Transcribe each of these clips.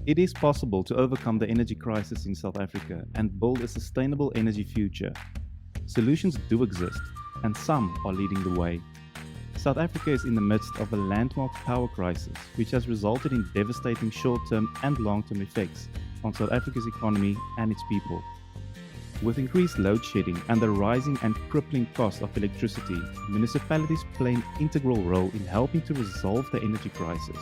It is possible to overcome the energy crisis in South Africa and build a sustainable energy future. Solutions do exist, and some are leading the way. South Africa is in the midst of a landmark power crisis, which has resulted in devastating short term and long term effects on South Africa's economy and its people. With increased load shedding and the rising and crippling cost of electricity, municipalities play an integral role in helping to resolve the energy crisis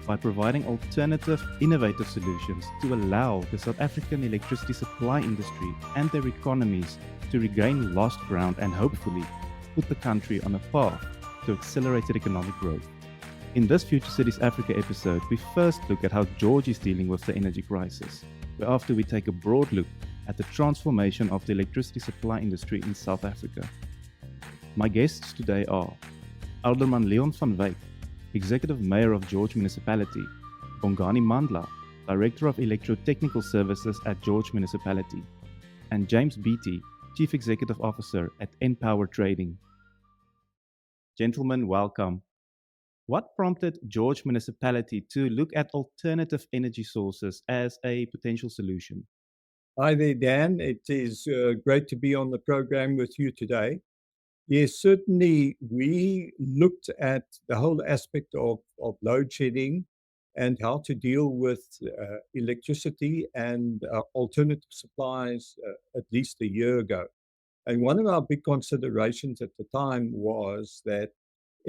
by providing alternative, innovative solutions to allow the South African electricity supply industry and their economies to regain lost ground and hopefully put the country on a path to accelerated economic growth. In this Future Cities Africa episode, we first look at how George is dealing with the energy crisis, whereafter we take a broad look at the transformation of the electricity supply industry in South Africa. My guests today are Alderman Leon van Wyk, Executive Mayor of George Municipality, Bongani Mandla, Director of Electrotechnical Services at George Municipality, and James Beattie, Chief Executive Officer at Enpower Trading. Gentlemen, welcome. What prompted George Municipality to look at alternative energy sources as a potential solution? Hi there, Dan. It is great to be on the program with you today. Yes, certainly we looked at the whole aspect of load shedding and how to deal with electricity and alternative supplies at least a year ago. And one of our big considerations at the time was that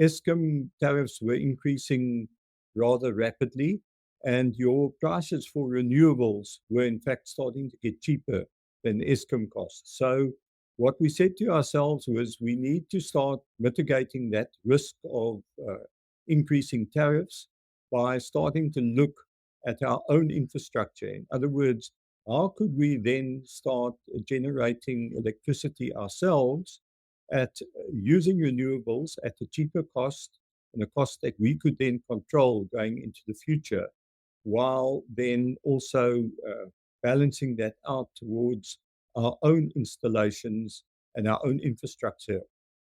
Eskom tariffs were increasing rather rapidly, and your prices for renewables were in fact starting to get cheaper than Eskom costs. So what we said to ourselves was we need to start mitigating that risk of increasing tariffs by starting to look at our own infrastructure. In other words, how could we then start generating electricity ourselves at using renewables at a cheaper cost and a cost that we could then control going into the future, while then also balancing that out towards our own installations and our own infrastructure.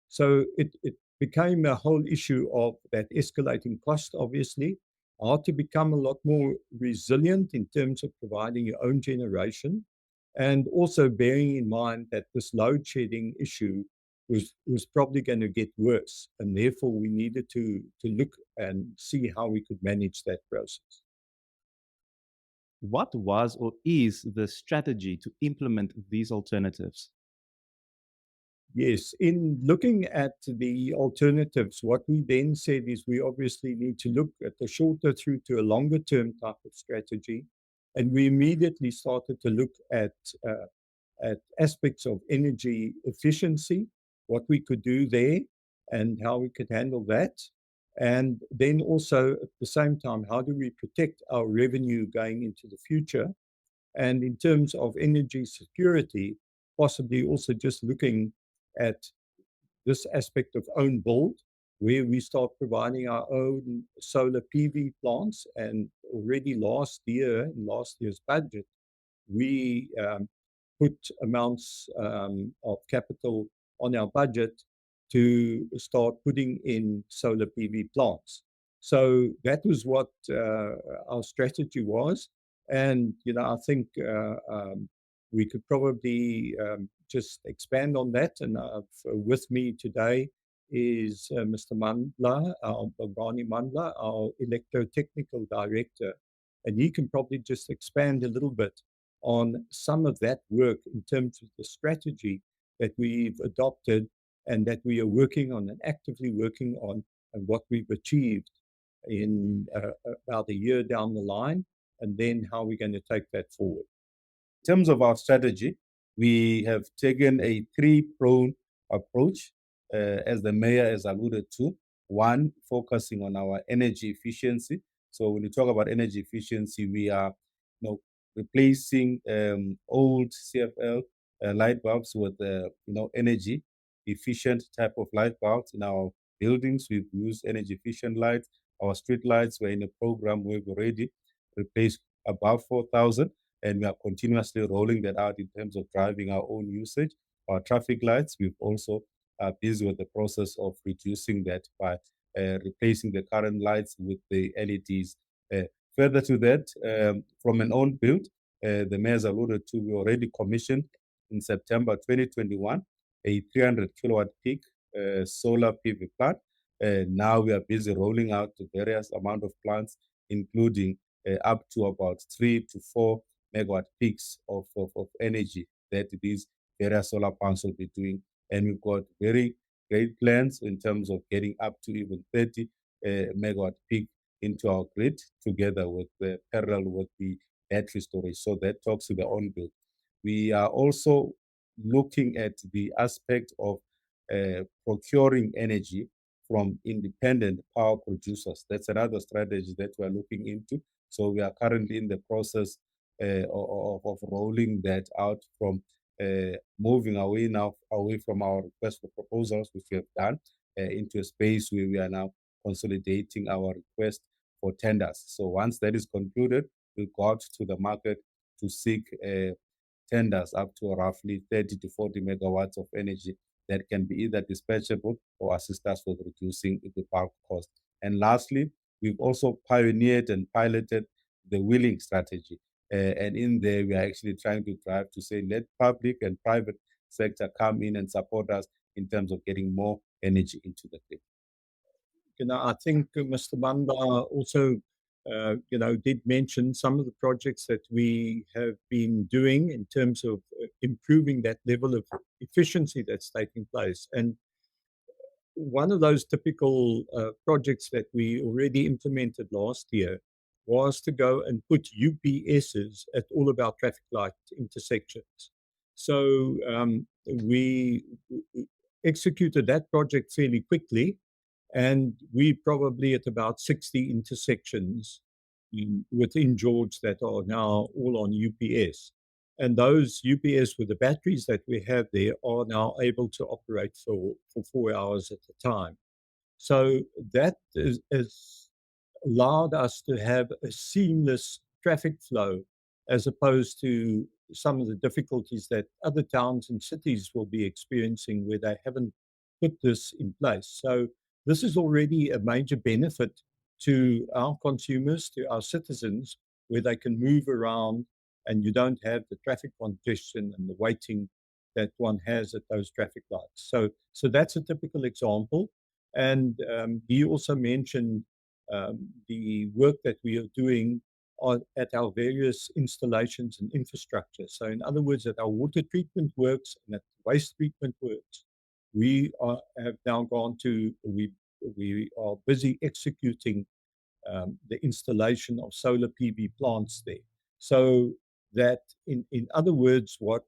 So it became a whole issue of that escalating cost, obviously, how to become a lot more resilient in terms of providing your own generation, and also bearing in mind that this load shedding issue was probably going to get worse, and therefore we needed to look and see how we could manage that process. What was or is the strategy to implement these alternatives? Yes, in looking at the alternatives, what we then said is we obviously need to look at the shorter through to a longer term type of strategy. And we immediately started to look at aspects of energy efficiency, what we could do there, and how we could handle that. And then also at the same time, how do we protect our revenue going into the future? And in terms of energy security, possibly also just looking at this aspect of own build, where we start providing our own solar PV plants. And already last year, in last year's budget, we put amounts of capital on our budget to start putting in solar PV plants. So that was what our strategy was. And, I think we could probably just expand on that. And with me today is Mr. Mandla, Bongani Mandla, our electrotechnical director. And he can probably just expand a little bit on some of that work in terms of the strategy that we've adopted and that we are working on and actively working on, and what we've achieved in about a year down the line, and then how we're going to take that forward. In terms of our strategy, we have taken a three-pronged approach, as the mayor has alluded to. One, focusing on our energy efficiency. So when you talk about energy efficiency, we are replacing old CFL light bulbs with energy efficient type of light bulbs in our buildings. We've used energy efficient lights. Our street lights were in a program where we've already replaced above 4,000, and we are continuously rolling that out in terms of driving our own usage. Our traffic lights, we've also busy with the process of reducing that by replacing the current lights with the LEDs Further to that, from an own build, the mayor's alluded to, we already commissioned in September 2021 a 300 kilowatt peak solar PV plant. Now we are busy rolling out to various amount of plants, including up to about 3 to 4 megawatt peaks of energy that these various solar plants will be doing. And we've got very great plans in terms of getting up to even 30 megawatt peak into our grid together with the parallel with the battery storage. So that talks to the on build. We are also looking at the aspect of procuring energy from independent power producers. That's another strategy that we're looking into. So we are currently in the process of rolling that out from moving away from our request for proposals, which we have done, into a space where we are now consolidating our request for tenders. So once that is concluded, we'll go out to the market to seek tenders up to roughly 30 to 40 megawatts of energy that can be either dispatchable or assist us with reducing the bulk cost. And lastly, we've also pioneered and piloted the wheeling strategy. And in there, we are actually trying to drive to say, let public and private sector come in and support us in terms of getting more energy into the grid. I think Mr. Banda also, did mention some of the projects that we have been doing in terms of improving that level of efficiency that's taking place. And one of those typical projects that we already implemented last year was to go and put UPSs at all of our traffic light intersections. So we executed that project fairly quickly, and we probably at about 60 intersections within George that are now all on UPS. And those UPS with the batteries that we have there are now able to operate for 4 hours at a time. So that is allowed us to have a seamless traffic flow, as opposed to some of the difficulties that other towns and cities will be experiencing where they haven't put this in place. So this is already a major benefit to our consumers, to our citizens, where they can move around and you don't have the traffic congestion and the waiting that one has at those traffic lights. So that's a typical example. And he also mentioned the work that we are doing at our various installations and infrastructure. So in other words, at our water treatment works and at waste treatment works, we have now gone to, we are busy executing the installation of solar PV plants there. So that in other words, what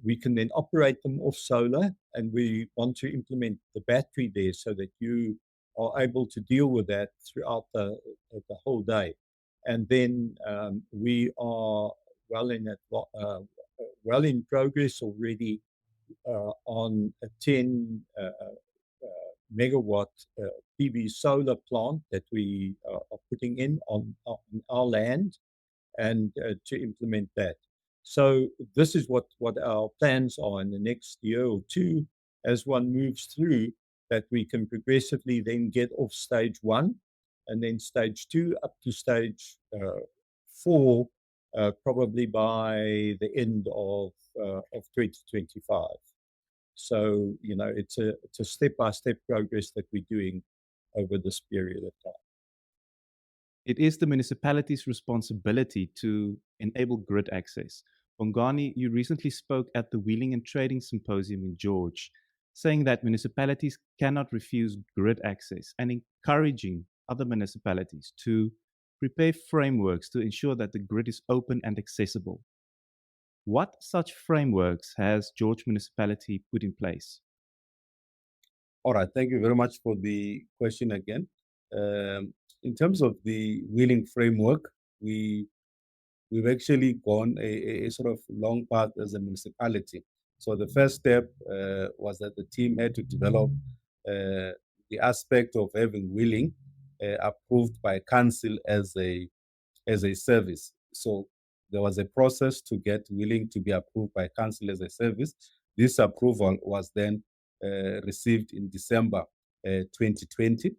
we can then operate them off solar, and we want to implement the battery there so that you are able to deal with that throughout the whole day. And then we are well in progress already on a 10 megawatt PV solar plant that we are putting in on our land, and to implement that. So this is what our plans are in the next year or two, as one moves through, that we can progressively then get off stage 1 and then stage 2 up to stage 4, probably by the end of 2025. So, it's a step-by-step progress that we're doing over this period of time. It is the municipality's responsibility to enable grid access. Bongani, you recently spoke at the Wheeling and Trading Symposium in George, saying that municipalities cannot refuse grid access and encouraging other municipalities to prepare frameworks to ensure that the grid is open and accessible. What such frameworks has George Municipality put in place? All right, thank you very much for the question again. In terms of the wheeling framework, we've actually gone a sort of long path as a municipality. So the first step was that the team had to develop the aspect of having wheeling approved by council as a service. So there was a process to get wheeling to be approved by council as a service. This approval was then received in December 2020.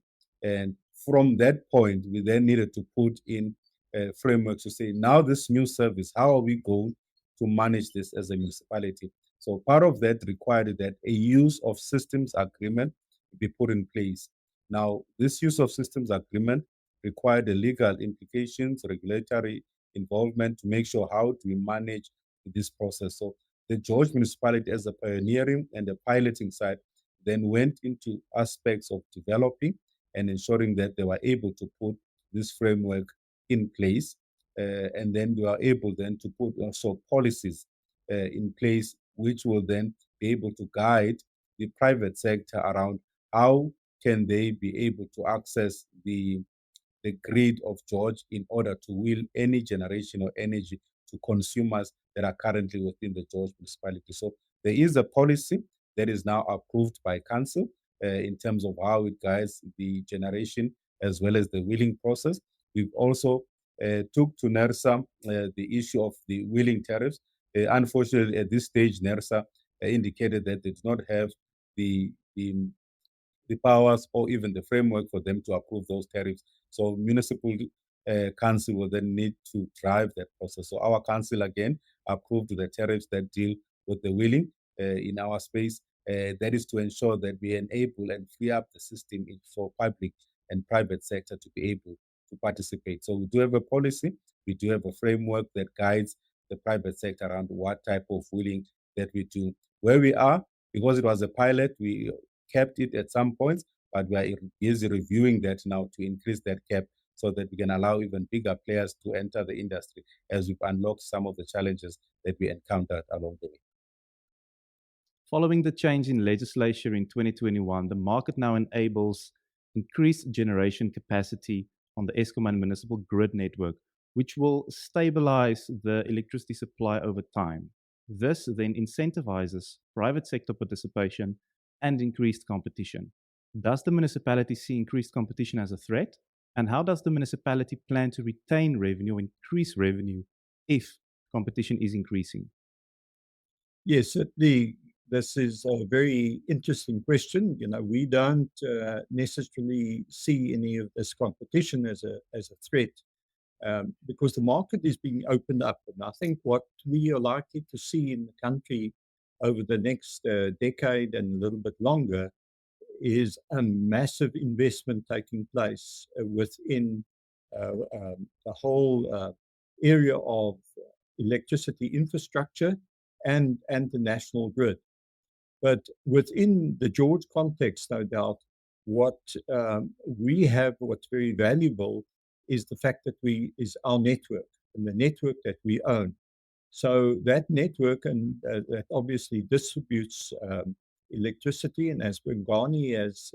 And from that point, we then needed to put in a framework to say, now this new service, how are we going to manage this as a municipality? So part of that required that a use of systems agreement be put in place. Now, this use of systems agreement required the legal implications, regulatory involvement to make sure how do we manage this process. So the George municipality, as a pioneering and the piloting side, then went into aspects of developing and ensuring that they were able to put this framework in place. And then they were able then to put also policies in place, which will then be able to guide the private sector around how can they be able to access the grid of George in order to wheel any generation or energy to consumers that are currently within the George municipality. So there is a policy that is now approved by council in terms of how it guides the generation as well as the wheeling process. We've also took to NERSA the issue of the wheeling tariffs. Unfortunately, at this stage, NERSA indicated that they do not have the powers or even the framework for them to approve those tariffs. So municipal council will then need to drive that process. So our council again approved the tariffs that deal with the wheeling in our space. That is to ensure that we enable and free up the system for public and private sector to be able to participate. So we do have a policy, we do have a framework that guides the private sector around what type of wheeling that we do. Where we are, because it was a pilot, we kept it at some points, but we are busy reviewing that now to increase that cap so that we can allow even bigger players to enter the industry as we've unlocked some of the challenges that we encountered along the way. Following the change in legislation in 2021, the market now enables increased generation capacity on the Eskom and municipal grid network, which will stabilize the electricity supply over time. This then incentivizes private sector participation and increased competition. Does the municipality see increased competition as a threat? And how does the municipality plan to retain revenue, increase revenue, if competition is increasing? Yes, certainly. This is a very interesting question. We don't necessarily see any of this competition as a threat because the market is being opened up. And I think what we are likely to see in the country over the next decade and a little bit longer is a massive investment taking place within the whole area of electricity infrastructure and the national grid. But within the George context, no doubt, what we have, what's very valuable, is the fact that is our network and the network that we own. So that network and that obviously distributes electricity, and as Bongani has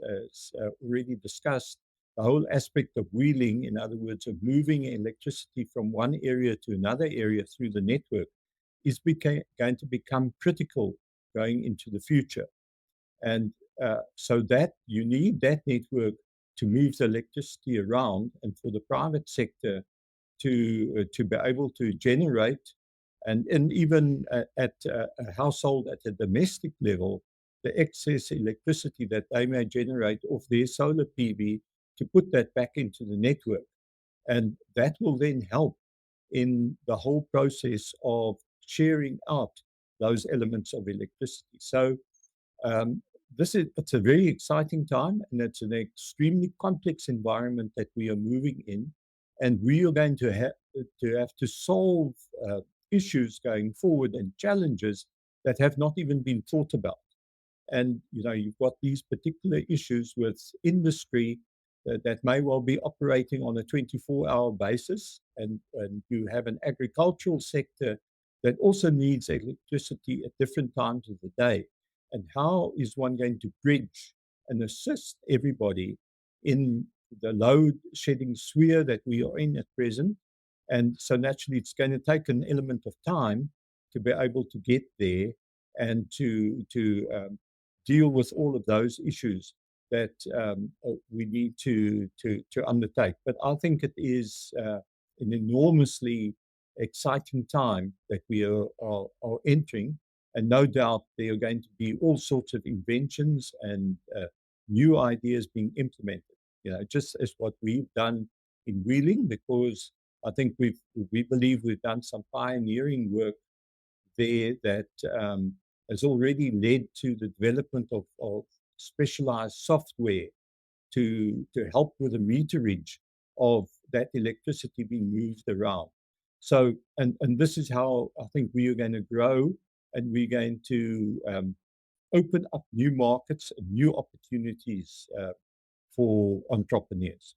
already discussed, the whole aspect of wheeling, in other words, of moving electricity from one area to another area through the network, is going to become critical going into the future. And so that you need that network to move the electricity around and for the private sector to be able to generate and even at a household at a domestic level, the excess electricity that they may generate off their solar PV to put that back into the network. And that will then help in the whole process of sharing out those elements of electricity. So it's a very exciting time, and it's an extremely complex environment that we are moving in, and we are going to have to solve issues going forward and challenges that have not even been thought about. And you've got these particular issues with industry that may well be operating on a 24-hour basis, and you have an agricultural sector that also needs electricity at different times of the day. And how is one going to bridge and assist everybody in the load shedding sphere that we are in at present? And so naturally, it's going to take an element of time to be able to get there and to deal with all of those issues that we need to undertake. But I think it is an enormously exciting time that we are entering. And no doubt there are going to be all sorts of inventions and new ideas being implemented. just as what we've done in wheeling, because I think we believe we've done some pioneering work there that has already led to the development of specialized software to help with the meterage of that electricity being moved around. So, and this is how I think we are going to grow, and we're going to open up new markets and new opportunities for entrepreneurs.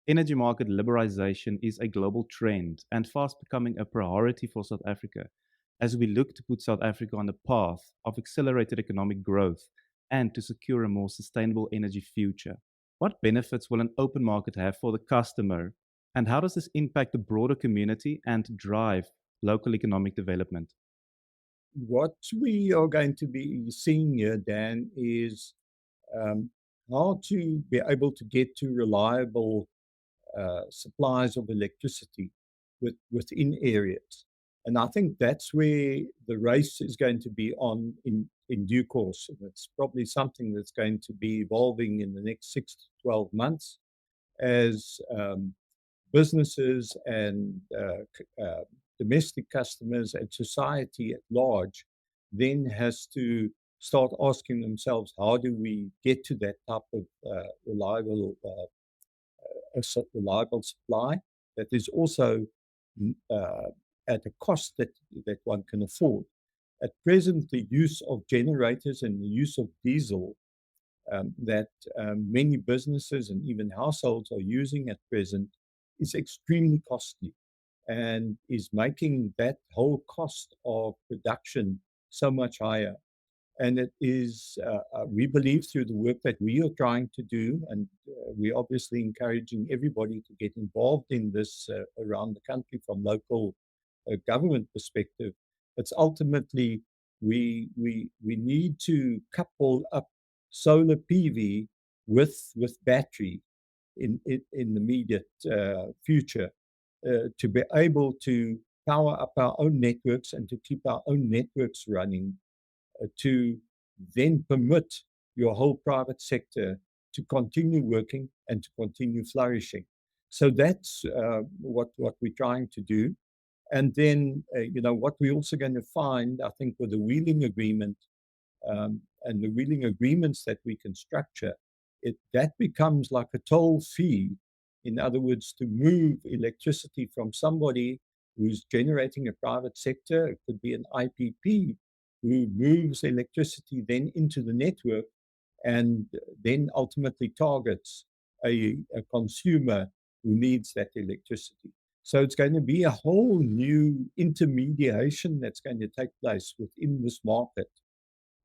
Energy market liberalization is a global trend and fast becoming a priority for South Africa as we look to put South Africa on the path of accelerated economic growth and to secure a more sustainable energy future. What benefits will an open market have for the customer, and how does this impact the broader community and drive local economic development? What we are going to be seeing here, Dan, is how to be able to get to reliable supplies of electricity within areas. And I think that's where the race is going to be on in due course. And it's probably something that's going to be evolving in the next 6 to 12 months as businesses and domestic customers and society at large then has to start asking themselves, how do we get to that type of reliable reliable supply that is also at a cost that one can afford. At present, the use of generators and the use of diesel that many businesses and even households are using at present is extremely costly and is making that whole cost of production so much higher. And it is, we believe, through the work that we are trying to do, and we're obviously encouraging everybody to get involved in this around the country from local government perspective. It's ultimately we need to couple up solar PV with battery in the immediate future to be able to power up our own networks and to keep our own networks running, to then permit your whole private sector to continue working and to continue flourishing. So that's what we're trying to do. And then, what we're also going to find, I think, with the wheeling agreement and the wheeling agreements that we can structure, that becomes like a toll fee. In other words, to move electricity from somebody who's generating a private sector, it could be an IPP, who moves electricity then into the network and then ultimately targets a consumer who needs that electricity. So it's going to be a whole new intermediation that's going to take place within this market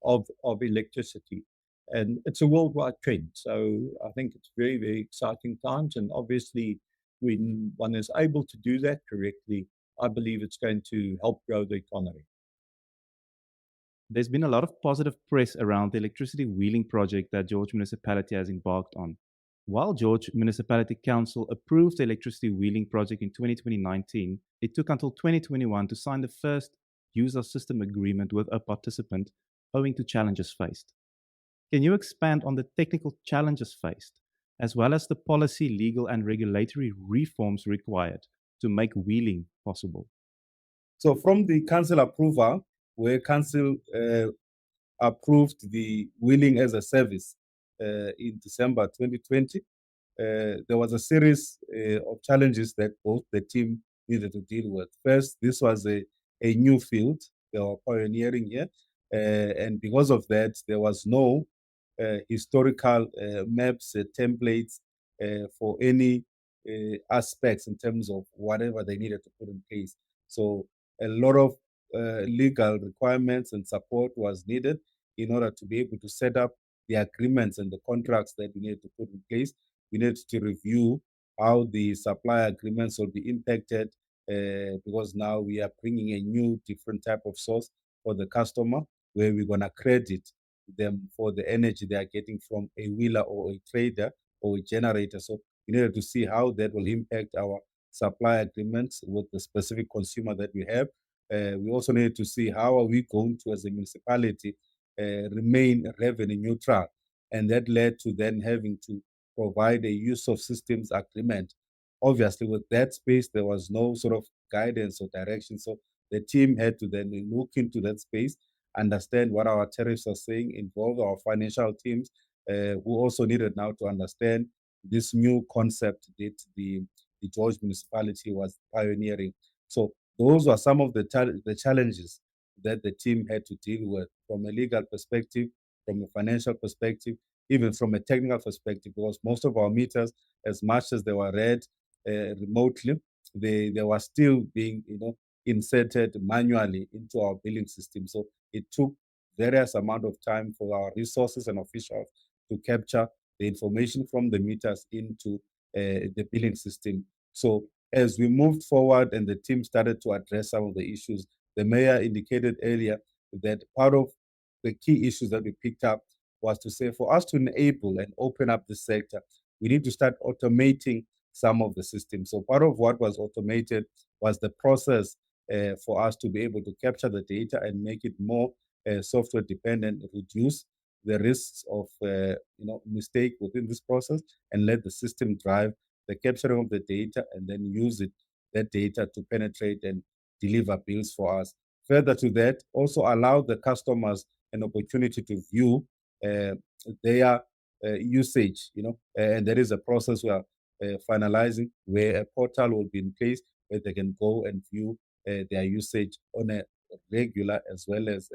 of electricity. And it's a worldwide trend. So I think it's very, very exciting times. And obviously, when one is able to do that correctly, I believe it's going to help grow the economy. There's been a lot of positive press around the electricity wheeling project that George Municipality has embarked on. While George Municipality Council approved the electricity wheeling project in 2019, it took until 2021 to sign the first user system agreement with a participant owing to challenges faced. Can you expand on the technical challenges faced, as well as the policy, legal, and regulatory reforms required to make wheeling possible? So from the council approval, where council approved the wheeling as a service in December 2020, there was a series of challenges that both the team needed to deal with. First, this was a new field. They were pioneering here. And because of that, there was no historical maps, templates for any aspects in terms of whatever they needed to put in place. So a lot of legal requirements and support was needed in order to be able to set up the agreements and the contracts that we needed to put in place. We need to review how the supply agreements will be impacted because now we are bringing a new different type of source for the customer where we're going to credit them for the energy they are getting from a wheeler or a trader or a generator. So we needed to see how that will impact our supply agreements with the specific consumer that we have. We also need to see how are we going to, as a municipality, remain revenue neutral. And that led to then having to provide a use of systems agreement. Obviously, with that space, there was no sort of guidance or direction. So the team had to then look into that space, understand what our tariffs are saying, involve our financial teams, who also needed now to understand this new concept that the George municipality was pioneering. So those were some of the challenges that the team had to deal with from a legal perspective, from a financial perspective, even from a technical perspective, because most of our meters, as much as they were read remotely, they were still being, inserted manually into our billing system. So it took various amount of time for our resources and officials to capture the information from the meters into the billing system. So as we moved forward and the team started to address some of the issues, the mayor indicated earlier that part of the key issues that we picked up was to say for us to enable and open up the sector, we need to start automating some of the systems. So part of what was automated was the process for us to be able to capture the data and make it more software dependent, reduce the risks of mistake within this process, and let the system drive the capturing of the data and then use that data to penetrate and deliver bills for us. Further to that, also allow the customers an opportunity to view their usage, and there is a process we are finalizing where a portal will be in place where they can go and view their usage on a regular as well as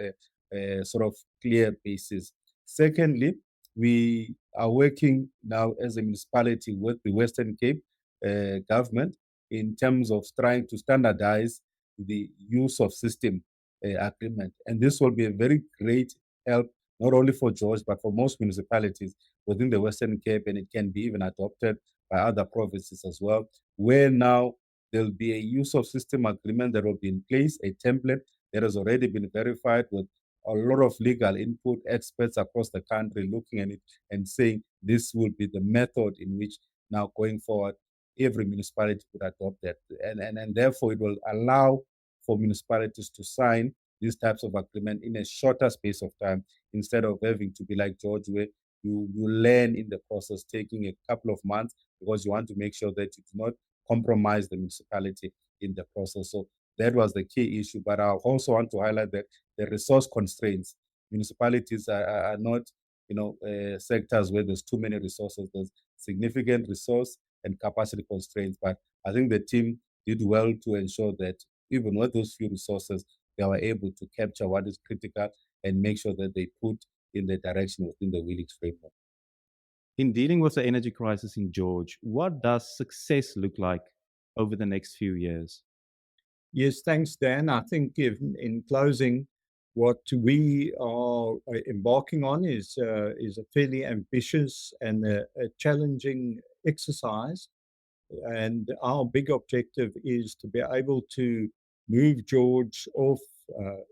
a sort of clear basis. Secondly, we are working now as a municipality with the Western Cape government in terms of trying to standardize the use of system agreement. And this will be a very great help, not only for George, but for most municipalities within the Western Cape, and it can be even adopted by other provinces as well, where now there'll be a use of system agreement that will be in place, a template that has already been verified with a lot of legal input, experts across the country looking at it and saying this will be the method in which now going forward every municipality could adopt that. And therefore it will allow for municipalities to sign these types of agreement in a shorter space of time instead of having to be like George, where you learn in the process, taking a couple of months because you want to make sure that you do not compromise the municipality in the process. So that was the key issue. But I also want to highlight that the resource constraints. Municipalities are not, sectors where there's too many resources. There's significant resource and capacity constraints. But I think the team did well to ensure that even with those few resources, they were able to capture what is critical and make sure that they put in the direction within the Willix framework. In dealing with the energy crisis in George, what does success look like over the next few years? Yes, thanks, Dan. I think in closing, what we are embarking on is a fairly ambitious and a challenging exercise. And our big objective is to be able to move George off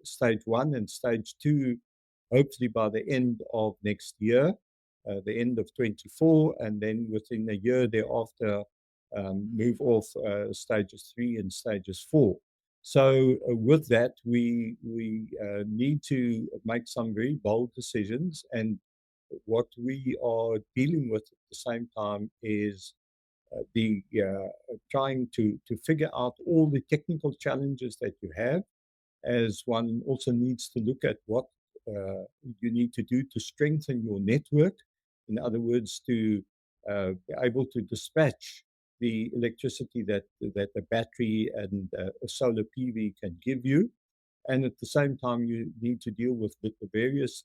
stage 1 and stage 2, hopefully by the end of next year, the end of 24, and then within a year thereafter, move off stages 3 and stages 4. So with that, we need to make some very bold decisions, and what we are dealing with at the same time is the trying to figure out all the technical challenges that you have, as one also needs to look at what you need to do to strengthen your network. In other words, to be able to dispatch the electricity that a battery and a solar PV can give you. And at the same time, you need to deal with the various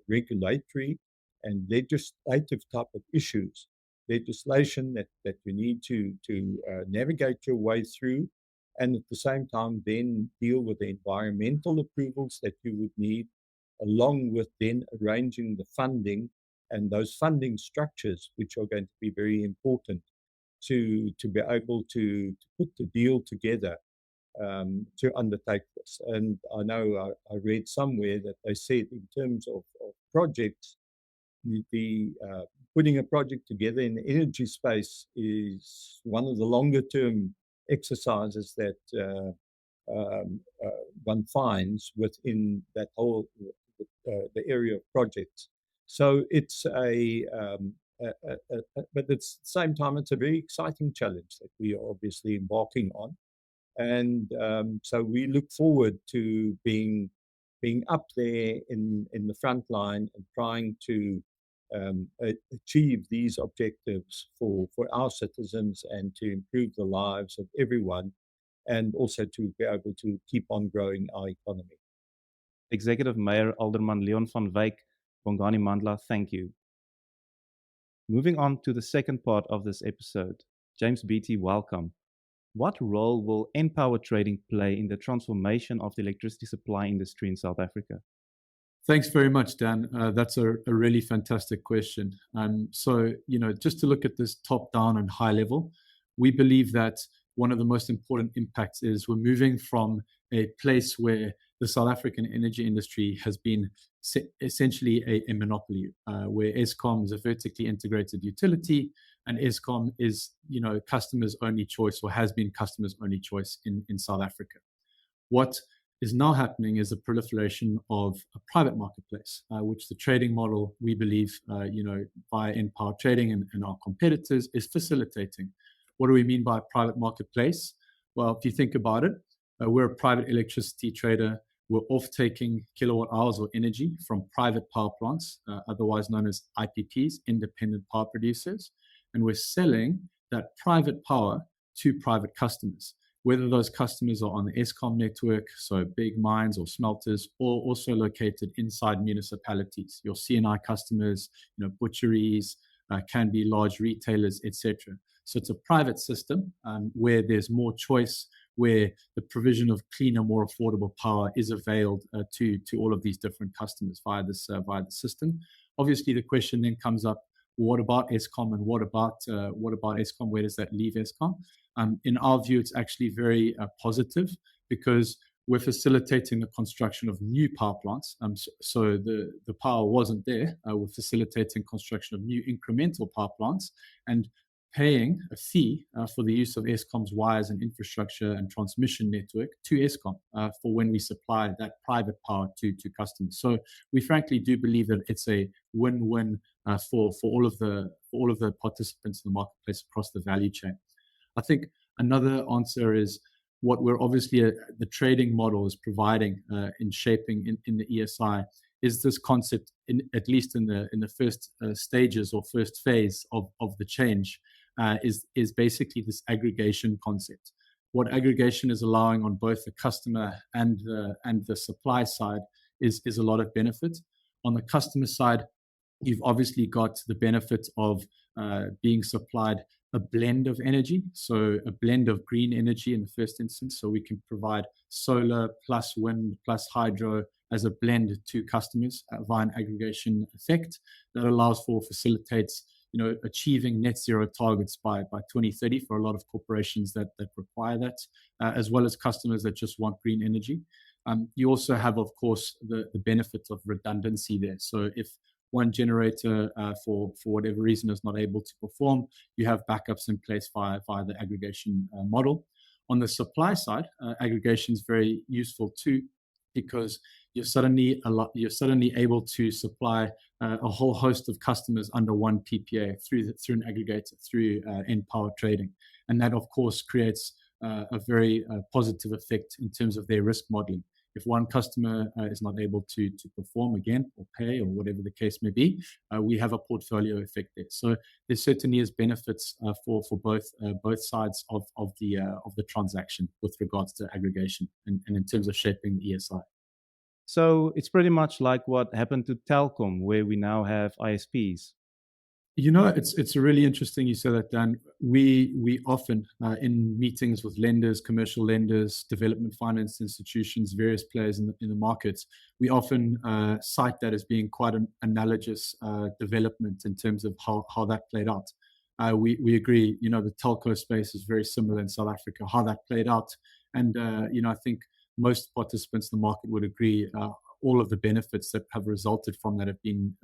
regulatory and legislative type of issues, legislation that you need to navigate your way through, and at the same time then deal with the environmental approvals that you would need, along with then arranging the funding and those funding structures, which are going to be very important to be able to put the deal together to undertake this. And I know I read somewhere that they said in terms of projects, the putting a project together in the energy space is one of the longer term exercises that one finds within that whole the area of projects. So it's but at the same time, it's a very exciting challenge that we are obviously embarking on. And so we look forward to being up there in the front line and trying to achieve these objectives for our citizens and to improve the lives of everyone, and also to be able to keep on growing our economy. Executive Mayor Alderman Leon van Wyk, Bongani Mandla, thank you. Moving on to the second part of this episode, James Beattie, welcome. What role will Enpower trading play in the transformation of the electricity supply industry in South Africa? Thanks very much, Dan. That's a really fantastic question. So, just to look at this top down and high level, we believe that one of the most important impacts is we're moving from a place where the South African energy industry has been essentially a monopoly, where Eskom is a vertically integrated utility, and Eskom is, customers' only choice, or has been customers' only choice in South Africa. What is now happening is a proliferation of a private marketplace, which the trading model, we believe, via Enpower Trading and our competitors, is facilitating. What do we mean by private marketplace? Well, if you think about it, we're a private electricity trader. We're off-taking kilowatt hours or energy from private power plants, otherwise known as IPPs, independent power producers, and we're selling that private power to private customers, whether those customers are on the Eskom network, so big mines or smelters, or also located inside municipalities. Your C&I customers, butcheries, can be large retailers, etc. So it's a private system where there's more choice, where the provision of cleaner, more affordable power is availed to all of these different customers via the system. Obviously, the question then comes up: what about Eskom, and what about Eskom? Where does that leave Eskom? In our view, it's actually very positive, because we're facilitating the construction of new power plants. So the power wasn't there. We're facilitating construction of new incremental power plants and paying a fee for the use of Eskom's wires and infrastructure and transmission network to Eskom for when we supply that private power to customers. So we frankly do believe that it's a win-win for all of the participants in the marketplace across the value chain. I think another answer is what we're obviously the trading model is providing in shaping in the ESI is this concept, at least in the first stages or first phase of the change, is basically this aggregation concept. What aggregation is allowing on both the customer and the supply side is a lot of benefit. On the customer side, you've obviously got the benefit of being supplied a blend of energy, so a blend of green energy in the first instance. So we can provide solar plus wind plus hydro as a blend to customers via an aggregation effect that facilitates achieving net zero targets by 2030 for a lot of corporations that require that, as well as customers that just want green energy. You also have, of course, the benefit of redundancy there. So if one generator, for whatever reason, is not able to perform, you have backups in place via the aggregation model. On the supply side, aggregation is very useful too, because you're suddenly able to supply a whole host of customers under one PPA through an aggregator, through Enpower Trading, and that of course creates a very positive effect in terms of their risk modeling. If one customer is not able to perform again or pay or whatever the case may be, we have a portfolio effect there. So there certainly is benefits for both sides of the transaction with regards to aggregation and in terms of shaping the ESI. So it's pretty much like what happened to Telcom, where we now have ISPs. It's really interesting you say that, Dan. We often, in meetings with lenders, commercial lenders, development finance institutions, various players in the markets, we often cite that as being quite an analogous development in terms of how that played out. We agree, the telco space is very similar in South Africa, how that played out. And, I think most participants in the market would agree all of the benefits that have resulted from that have been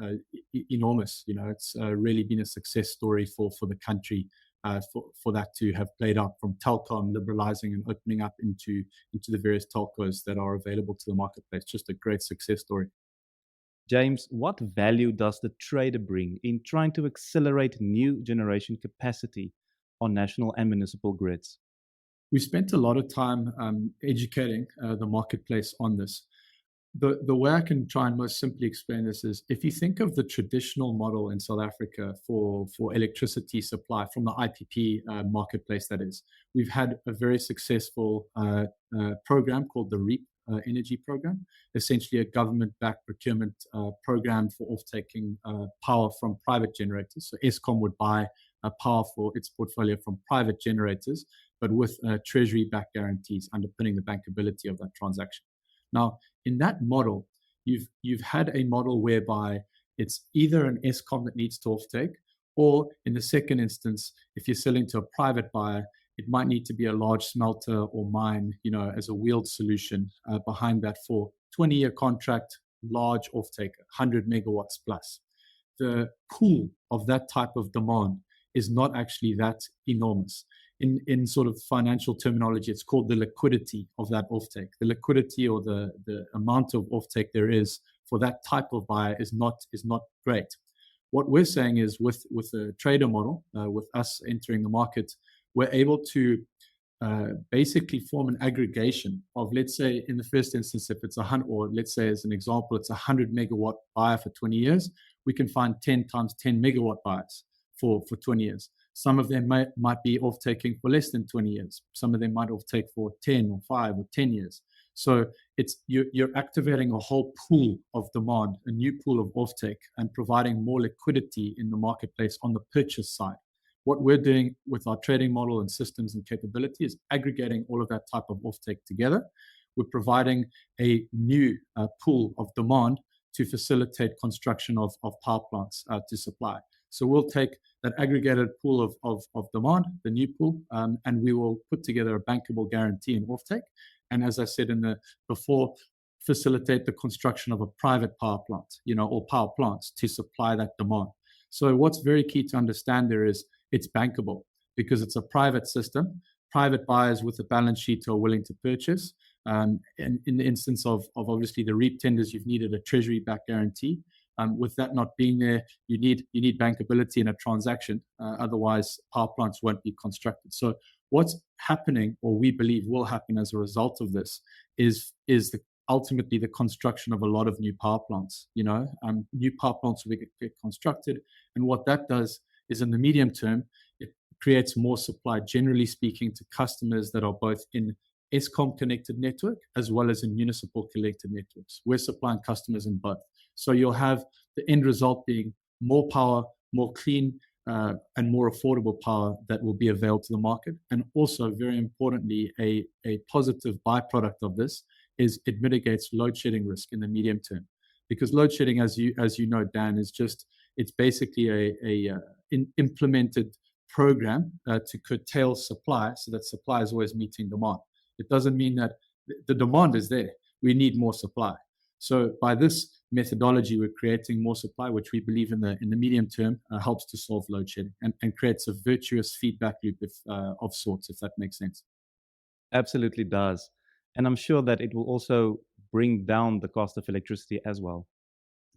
enormous. It's really been a success story for the country for that to have played out, from Telcom liberalizing and opening up into the various telcos that are available to the marketplace. Just a great success story. James, what value does the trader bring in trying to accelerate new generation capacity on national and municipal grids? We spent a lot of time educating the marketplace on this. The way I can try and most simply explain this is if you think of the traditional model in South Africa for electricity supply from the IPP marketplace, that is, we've had a very successful program called the REAP energy program, essentially a government-backed procurement program for off-taking power from private generators. So Eskom would buy power for its portfolio from private generators, but with treasury-backed guarantees underpinning the bankability of that transaction. Now, in that model, you've had a model whereby it's either an Eskom that needs to offtake, or in the second instance, if you're selling to a private buyer, it might need to be a large smelter or mine, as a wheeled solution behind that for 20-year contract, large offtaker, 100 megawatts plus. The pool of that type of demand is not actually that enormous. In sort of financial terminology, it's called the liquidity of that offtake. The liquidity or the amount of offtake there is for that type of buyer is not great. What we're saying is with the trader model, with us entering the market, we're able to basically form an aggregation of, let's say, in the first instance, if it's 100, or let's say as an example, it's 100 megawatt buyer for 20 years, we can find 10 times 10 megawatt buyers for 20 years. Some of them might be off-taking for less than 20 years. Some of them might off-take for 10 or 5 or 10 years. So you're activating a whole pool of demand, a new pool of off-take, and providing more liquidity in the marketplace on the purchase side. What we're doing with our trading model and systems and capability is aggregating all of that type of off-take together. We're providing a new pool of demand to facilitate construction of power plants to supply. So we'll take that aggregated pool of demand, the new pool, and we will put together a bankable guarantee in offtake. And as I said before, facilitate the construction of a private power plant, or power plants to supply that demand. So what's very key to understand there is it's bankable because it's a private system. Private buyers with a balance sheet are willing to purchase. And in the instance of obviously the REAP tenders, you've needed a treasury-backed guarantee. With that not being there, you need bankability in a transaction. Otherwise, power plants won't be constructed. So what's happening, or we believe will happen as a result of this, is ultimately the construction of a lot of new power plants. New power plants will get constructed, and what that does is, in the medium term, it creates more supply, generally speaking, to customers that are both in Eskom connected network as well as in municipal connected networks. We're supplying customers in both. So you'll have the end result being more power, more clean, and more affordable power that will be available to the market. And also, very importantly, a positive byproduct of this is it mitigates load shedding risk in the medium term. Because load shedding, as you know, Dan, it's basically a implemented program to curtail supply so that supply is always meeting demand. It doesn't mean that the demand is there. We need more supply. So by this methodology, we're creating more supply, which we believe in the medium term helps to solve load shedding and creates a virtuous feedback loop of sorts, if that makes sense. Absolutely does. And I'm sure that it will also bring down the cost of electricity as well.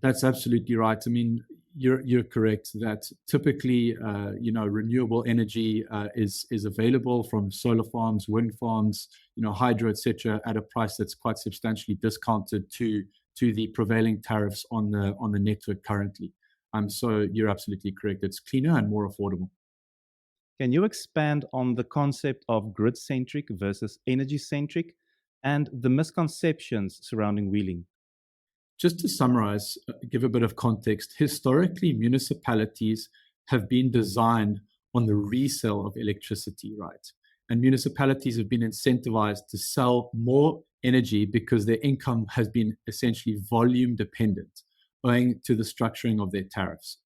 That's absolutely right. I mean, you're correct that typically, renewable energy is available from solar farms, wind farms, hydro, etc., at a price that's quite substantially discounted to the prevailing tariffs on the network currently. So you're absolutely correct. It's cleaner and more affordable. Can you expand on the concept of grid-centric versus energy-centric and the misconceptions surrounding wheeling? Just to summarize, give a bit of context, historically, municipalities have been designed on the resale of electricity, right? And municipalities have been incentivized to sell more energy because their income has been essentially volume dependent, owing to the structuring of their tariffs.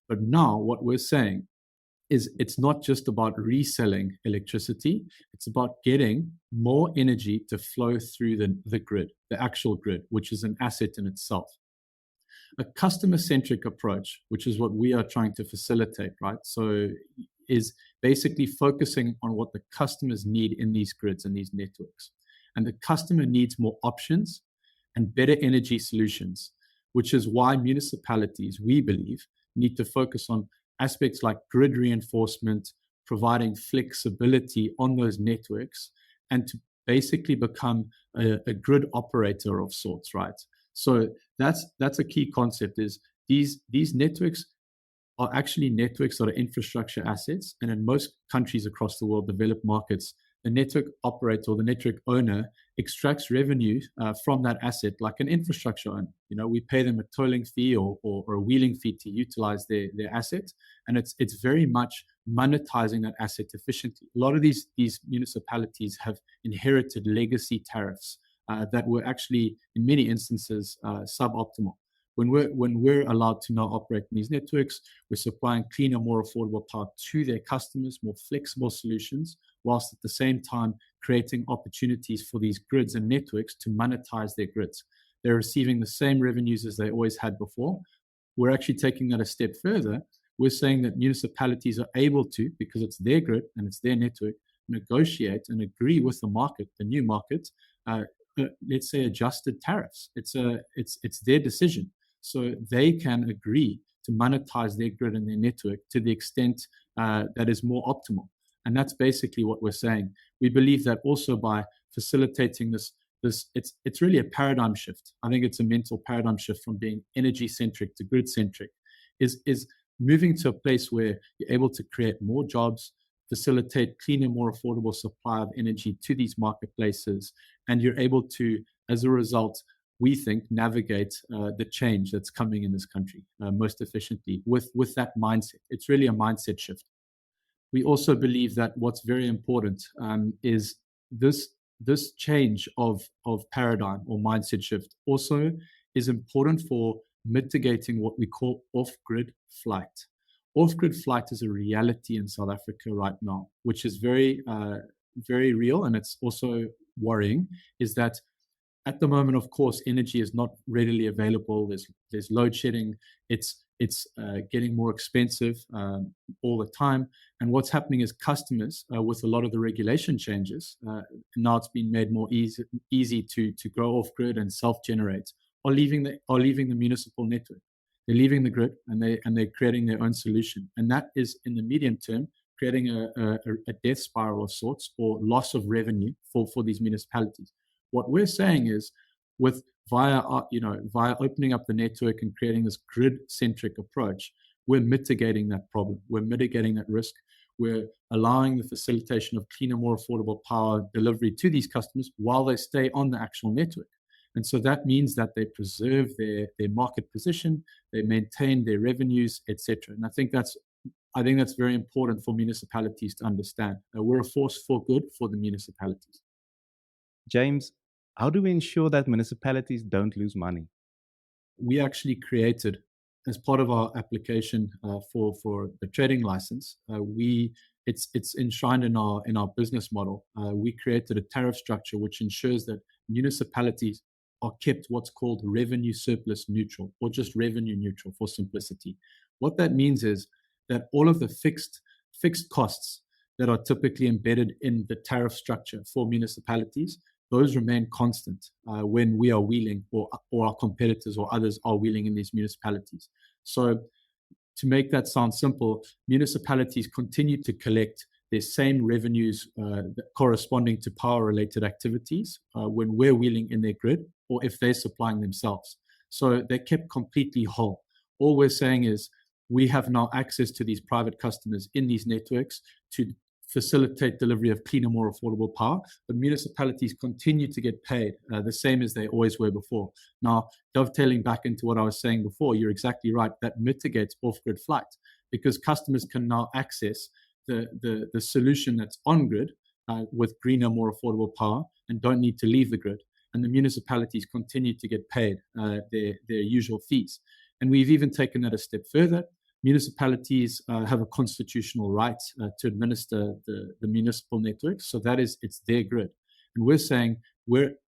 But now what we're saying is it's not just about reselling electricity, it's about getting more energy to flow through the grid, the actual grid, which is an asset in itself. A customer-centric approach, which is what we are trying to facilitate, right? So is basically focusing on what the customers need in these grids and these networks. And the customer needs more options and better energy solutions, which is why municipalities, we believe, need to focus on aspects like grid reinforcement, providing flexibility on those networks, and to basically become a grid operator of sorts, right? So that's a key concept, is these networks are actually networks that are infrastructure assets. And in most countries across the world, developed markets, the network operator or the network owner extracts revenue from that asset like an infrastructure owner. You know, we pay them a tolling fee or a wheeling fee to utilize their asset. And it's very much monetizing that asset efficiently. A lot of these municipalities have inherited legacy tariffs that were actually, in many instances, suboptimal. When we're allowed to now operate in these networks, we're supplying cleaner, more affordable power to their customers, more flexible solutions, whilst at the same time creating opportunities for these grids and networks to monetize their grids. They're receiving the same revenues as they always had before. We're actually taking that a step further. We're saying that municipalities are able to, because it's their grid and it's their network, negotiate and agree with the market, the new market, let's say adjusted tariffs. It's their decision. So they can agree to monetize their grid and their network to the extent that is more optimal. And that's basically what we're saying. We believe that also by facilitating this, it's really a paradigm shift. I think it's a mental paradigm shift from being energy-centric to grid-centric, is moving to a place where you're able to create more jobs, facilitate cleaner, more affordable supply of energy to these marketplaces, and you're able to, as a result, we think, navigate the change that's coming in this country most efficiently with that mindset. It's really a mindset shift. We also believe that what's very important is this change of paradigm or mindset shift also is important for mitigating what we call off-grid flight. Off-grid flight is a reality in South Africa right now, which is very, very real, and it's also worrying, is that at the moment, of course, energy is not readily available. There's load shedding. It's getting more expensive all the time. And what's happening is customers, with a lot of the regulation changes, now it's been made more easy to go off grid and self-generate, are leaving the municipal network. They're leaving the grid and they're creating their own solution. And that is, in the medium term, creating a death spiral of sorts, or loss of revenue for these municipalities. What we're saying is, via opening up the network and creating this grid-centric approach, we're mitigating that problem. We're mitigating that risk. We're allowing the facilitation of cleaner, more affordable power delivery to these customers while they stay on the actual network. And so that means that they preserve their market position, they maintain their revenues, etc. And I think that's very important for municipalities to understand. We're a force for good for the municipalities. James, how do we ensure that municipalities don't lose money? We actually created, as part of our application for the trading license, it's enshrined in our business model. We created a tariff structure which ensures that municipalities are kept what's called revenue surplus neutral, or just revenue neutral for simplicity. What that means is that all of the fixed costs that are typically embedded in the tariff structure for municipalities, those remain constant when we are wheeling, or our competitors or others are wheeling in these municipalities. So to make that sound simple, municipalities continue to collect their same revenues corresponding to power-related activities when we're wheeling in their grid, or if they're supplying themselves. So they're kept completely whole. All we're saying is we have now access to these private customers in these networks to facilitate delivery of cleaner, more affordable power, but municipalities continue to get paid the same as they always were before. Now, dovetailing back into what I was saying before, you're exactly right. That mitigates off-grid flight, because customers can now access the solution that's on grid with greener, more affordable power, and don't need to leave the grid. And the municipalities continue to get paid their usual fees. And we've even taken that a step further. Municipalities have a constitutional right to administer the municipal network. So it's their grid. And we're saying,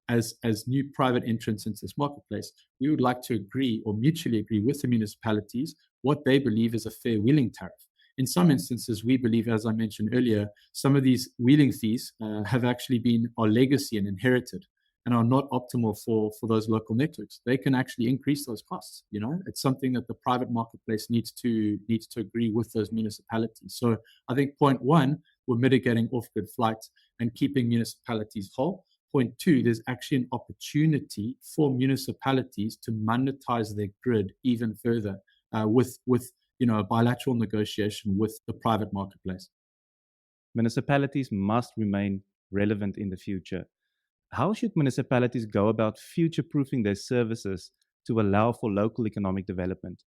as new private entrants into this marketplace, we would like to agree, or mutually agree with the municipalities, what they believe is a fair wheeling tariff. In some instances, we believe, as I mentioned earlier, some of these wheeling fees have actually been our legacy and inherited. and are not optimal for those local networks, they can actually increase those costs. It's something that the private marketplace needs to agree with those municipalities. So I think point one, we're mitigating off-grid flight and keeping municipalities whole. Point two, there's actually an opportunity for municipalities to monetize their grid even further with a bilateral negotiation with the private marketplace. Municipalities must remain relevant in the future. How should municipalities go about future-proofing their services to allow for local economic development?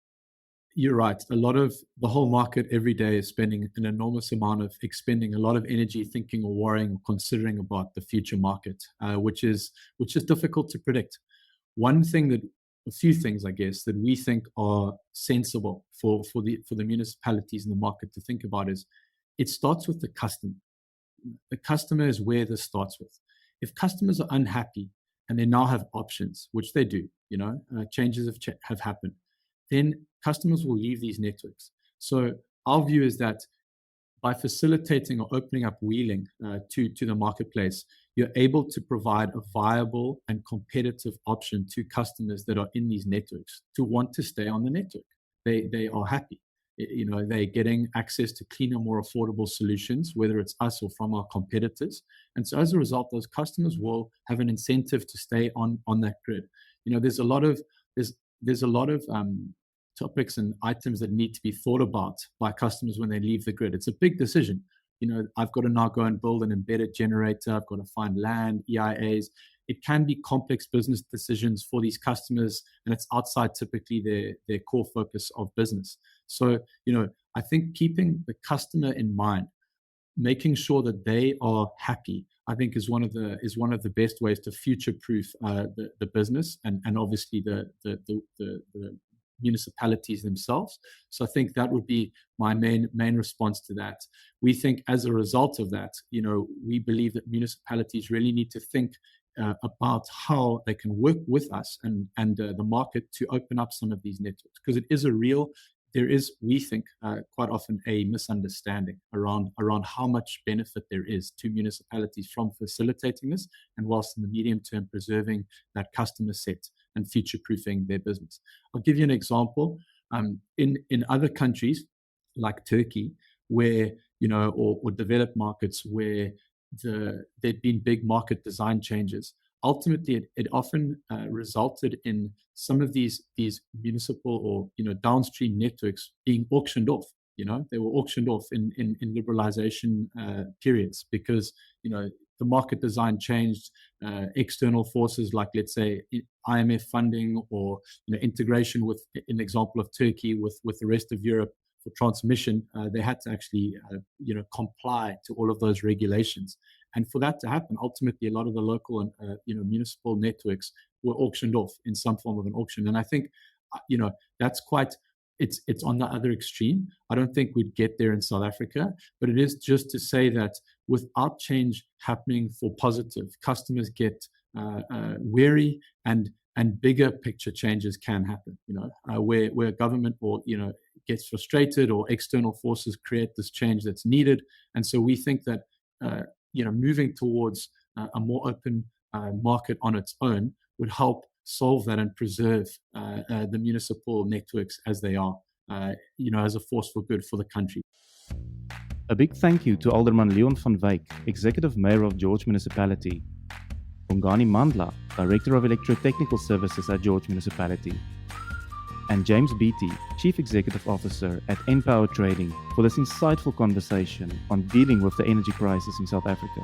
You're right. A lot of the whole market every day is spending an enormous amount of expending a lot of energy thinking or worrying or considering about the future market, which is difficult to predict. A few things, I guess, that we think are sensible for the municipalities in the market to think about is it starts with the customer. The customer is where this starts with. If customers are unhappy and they now have options, which they do, changes have happened, then customers will leave these networks. So our view is that by facilitating or opening up wheeling to the marketplace, you're able to provide a viable and competitive option to customers that are in these networks to want to stay on the network. They are happy. They're getting access to cleaner, more affordable solutions, whether it's us or from our competitors. And so as a result, those customers will have an incentive to stay on that grid. There's a lot of topics and items that need to be thought about by customers when they leave the grid. It's a big decision. I've got to now go and build an embedded generator. I've got to find land, EIAs. It can be complex business decisions for these customers, and it's outside typically their core focus of business. So, I think keeping the customer in mind, making sure that they are happy, I think is one of the best ways to future-proof the business and obviously the municipalities themselves. So I think that would be my main response to that. We think as a result of that, we believe that municipalities really need to think about how they can work with us and the market to open up some of these networks, because there is, we think, quite often a misunderstanding around how much benefit there is to municipalities from facilitating this, and whilst in the medium term preserving that customer set and future-proofing their business. I'll give you an example. In other countries like Turkey, where or developed markets where there'd been big market design changes, ultimately it often resulted in some of these municipal or downstream networks being auctioned off. They were auctioned off in liberalization periods because the market design changed. External forces like, let's say, IMF funding or integration with, in the example of Turkey, with the rest of Europe for transmission, they had to actually comply to all of those regulations. And for that to happen, ultimately, a lot of the local and municipal networks were auctioned off in some form of an auction. And I think that's quite. It's on the other extreme. I don't think we'd get there in South Africa, but it is just to say that without change happening for positive, customers get wary and bigger picture changes can happen. Where government or gets frustrated or external forces create this change that's needed. And so we think that moving towards a more open market on its own would help solve that and preserve the municipal networks as they are, as a force for good for the country. A big thank you to Alderman Leon van Wyk, Executive Mayor of George Municipality, Bongani Mandla, Director of Electrotechnical Services at George Municipality, and James Beattie, Chief Executive Officer at Enpower Trading, for this insightful conversation on dealing with the energy crisis in South Africa.